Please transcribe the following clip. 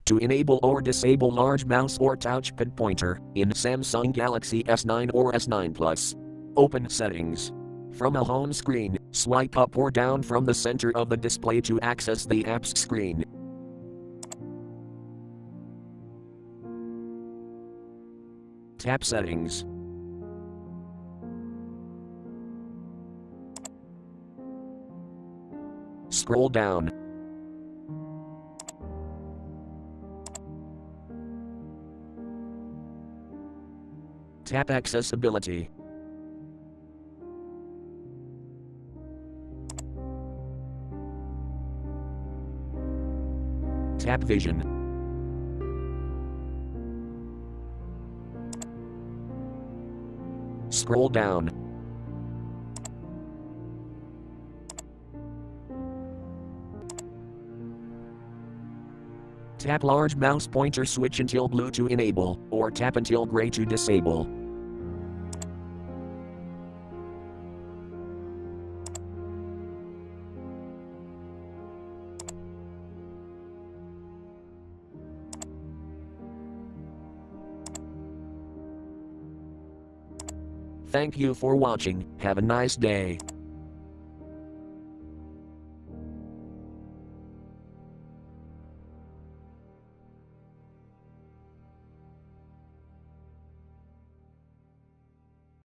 To enable or disable large mouse or touchpad pointer in Samsung Galaxy S9 or S9 Plus. Open Settings. From a home screen, swipe up or down from the center of the display to access the apps screen. Tap Settings. Scroll down. Tap Accessibility. Tap Vision. Scroll down. Tap large mouse pointer switch until blue to enable, or tap until gray to disable. Thank you for watching. Have a nice day.